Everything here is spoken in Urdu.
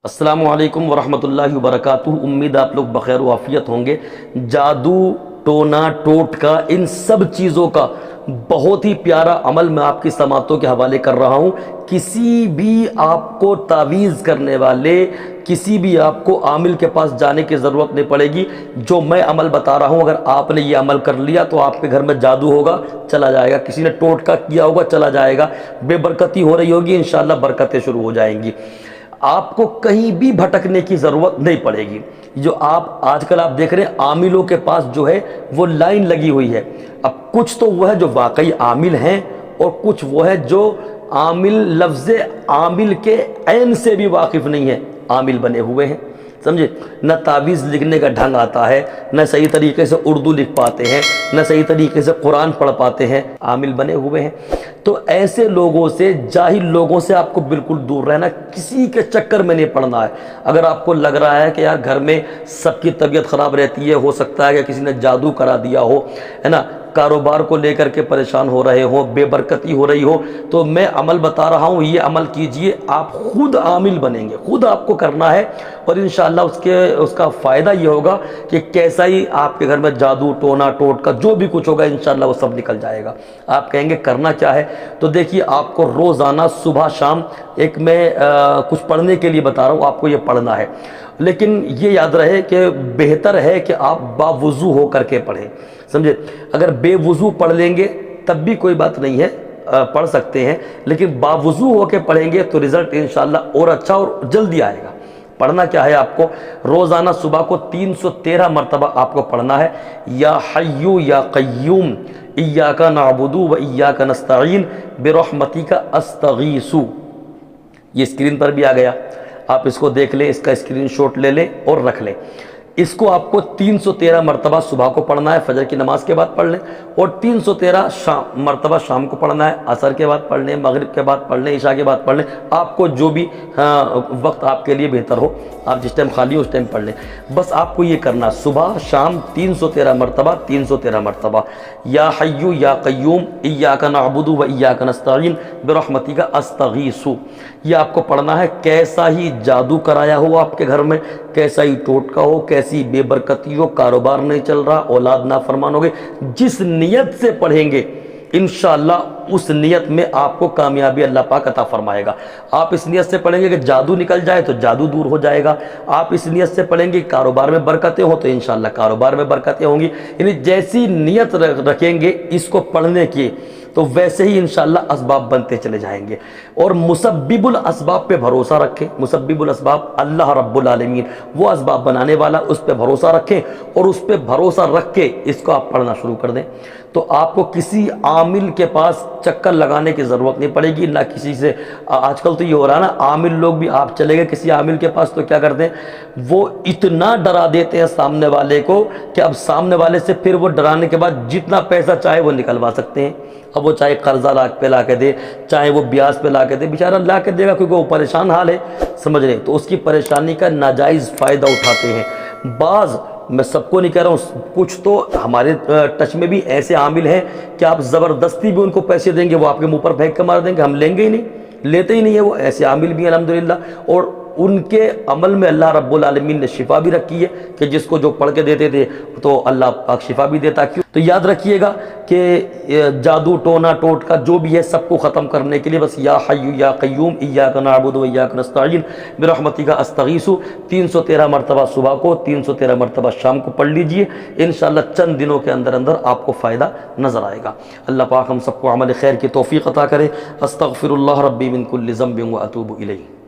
السلام علیکم ورحمۃ اللہ وبرکاتہ۔ امید آپ لوگ بخیر و عافیت ہوں گے۔ جادو، ٹونا، ٹوٹکا، ان سب چیزوں کا بہت ہی پیارا عمل میں آپ کی سماعتوں کے حوالے کر رہا ہوں۔ کسی بھی آپ کو تعویذ کرنے والے، کسی بھی آپ کو عامل کے پاس جانے کی ضرورت نہیں پڑے گی۔ جو میں عمل بتا رہا ہوں، اگر آپ نے یہ عمل کر لیا تو آپ کے گھر میں جادو ہوگا، چلا جائے گا۔ کسی نے ٹوٹکا کیا ہوگا، چلا جائے گا۔ بے برکتی ہو رہی ہوگی، انشاءاللہ برکتیں شروع ہو جائیں گی۔ آپ کو کہیں بھی بھٹکنے کی ضرورت نہیں پڑے گی۔ جو آج کل آپ دیکھ رہے ہیں، عاملوں کے پاس جو ہے وہ لائن لگی ہوئی ہے۔ اب کچھ تو وہ ہے جو واقعی عامل ہیں، اور کچھ وہ ہے جو عامل، لفظ عامل کے عین سے بھی واقف نہیں ہے، عامل بنے ہوئے ہیں، سمجھے؟ نہ تعویذ لکھنے کا ڈھنگ آتا ہے، نہ صحیح طریقے سے اردو لکھ پاتے ہیں، نہ صحیح طریقے سے قرآن پڑھ پاتے ہیں، عامل بنے ہوئے ہیں۔ تو ایسے لوگوں سے، جاہل لوگوں سے آپ کو بالکل دور رہنا، کسی کے چکر میں نہیں پڑنا ہے۔ اگر آپ کو لگ رہا ہے کہ یار گھر میں سب کی طبیعت خراب رہتی ہے، ہو سکتا ہے کہ کسی نے جادو کرا دیا ہو، ہے نا، کاروبار کو لے کر کے پریشان ہو رہے ہو، بے برکتی ہو رہی ہو، تو میں عمل بتا رہا ہوں، یہ عمل کیجئے، آپ خود عامل بنیں گے، خود آپ کو کرنا ہے۔ اور انشاءاللہ اس کا فائدہ یہ ہوگا کہ کیسا ہی آپ کے گھر میں جادو، ٹونا، ٹوٹکا جو بھی کچھ ہوگا، انشاءاللہ وہ سب نکل جائے گا۔ آپ کہیں گے کرنا کیا ہے؟ تو دیکھیے، آپ کو روزانہ صبح شام ایک میں کچھ پڑھنے کے لیے بتا رہا ہوں، آپ کو یہ پڑھنا ہے، لیکن یہ یاد رہے کہ بہتر ہے کہ آپ باوضو ہو کر کے پڑھیں، سمجھے؟ اگر بے وضو پڑھ لیں گے تب بھی کوئی بات نہیں ہے، پڑھ سکتے ہیں، لیکن باوضو ہو کے پڑھیں گے تو رزلٹ انشاءاللہ اور اچھا اور جلدی آئے گا۔ پڑھنا کیا ہے؟ آپ کو روزانہ صبح کو 313 مرتبہ آپ کو پڑھنا ہے، یا حیو یا قیوم ایاک نعبد و ایاک نستعین برحمتک استغیث۔ یہ اسکرین پر بھی آ گیا، آپ اس کو دیکھ لیں، اس کا اسکرین شاٹ لے لیں اور رکھ لیں۔ اس کو آپ کو 313 مرتبہ صبح کو پڑھنا ہے، فجر کی نماز کے بعد پڑھ لیں، اور 313 مرتبہ شام کو پڑھنا ہے، عصر کے بعد پڑھ لیں، مغرب کے بعد پڑھ لیں، عشاء کے بعد پڑھ لیں، آپ کو جو بھی وقت آپ کے لیے بہتر ہو، آپ جس ٹائم خالی ہو اس ٹائم پڑھ لیں۔ بس آپ کو یہ کرنا، صبح شام 313 مرتبہ، 313 مرتبہ، یا حیو یا قیوم ایاک نعبد و ایاک نستعین برحمتک استغیث۔ یہ آپ کو پڑھنا ہے، کیسا ہی جادو کرایا ہو آپ کے گھر میں، کیسا ہی ٹوٹکا ہو، کیسی بے برکتی ہو، کاروبار نہیں چل رہا، اولاد نافرمان ہو گئے، جس نیت سے پڑھیں گے انشاءاللہ اس نیت میں آپ کو کامیابی اللہ پاک عطا فرمائے گا۔ آپ اس نیت سے پڑھیں گے کہ جادو نکل جائے تو جادو دور ہو جائے گا۔ آپ اس نیت سے پڑھیں گے کاروبار میں برکتیں ہوں تو انشاءاللہ کاروبار میں برکتیں ہوں گی۔ یعنی جیسی نیت رکھیں گے اس کو پڑھنے کی، تو ویسے ہی انشاءاللہ اسباب بنتے چلے جائیں گے۔ اور مسبب الاسباب پہ بھروسہ رکھیں۔ مسبب الاسباب اللہ رب العالمین، وہ اسباب بنانے والا، اس پہ بھروسہ رکھیں، اور اس پہ بھروسہ رکھ کے اس کو آپ پڑھنا شروع کر دیں، تو آپ کو کسی عامل کے پاس چکر لگانے کی ضرورت نہیں پڑے گی، نہ کسی سے۔ آج کل تو یہ ہو رہا ہے نا، عامل لوگ بھی، آپ چلے گئے کسی عامل کے پاس تو کیا کرتے ہیں، وہ اتنا ڈرا دیتے ہیں سامنے والے کو کہ اب سامنے والے سے پھر وہ ڈرانے کے بعد جتنا پیسہ چاہے وہ نکلوا سکتے ہیں۔ اب وہ چاہے قرضہ پہ لا کے دے، چاہے وہ بیاج پہ لا کے دے، بیچارہ لا کے دے گا کیونکہ وہ پریشان حال ہے، سمجھ رہے ہیں؟ تو اس کی پریشانی کا ناجائز فائدہ اٹھاتے ہیں بعض۔ میں سب کو نہیں کہہ رہا ہوں، کچھ تو ہمارے ٹچ میں بھی ایسے عامل ہیں کہ آپ زبردستی بھی ان کو پیسے دیں گے، وہ آپ کے منہ پر پھینک کے مار دیں گے، ہم لیں گے ہی نہیں، لیتے ہی نہیں ہیں۔ وہ ایسے عامل بھی ہیں الحمدللہ، اور ان کے عمل میں اللہ رب العالمین نے شفا بھی رکھی ہے کہ جس کو جو پڑھ کے دیتے تھے تو اللہ پاک شفا بھی دیتا۔ کیوں؟ تو یاد رکھیے گا کہ جادو، ٹونا، ٹوٹکا جو بھی ہے سب کو ختم کرنے کے لیے بس یا حی یا قیوم ایاک نعبد و ایاک نستعین برحمتک استغیث 313 مرتبہ صبح کو، 313 مرتبہ شام کو پڑھ لیجئے، انشاءاللہ چند دنوں کے اندر آپ کو فائدہ نظر آئے گا۔ اللہ پاک ہم سب کو عمل خیر کی توفیق عطا کرے۔ استغفر اللہ ربی من کل ذنب و اتوب الیہ۔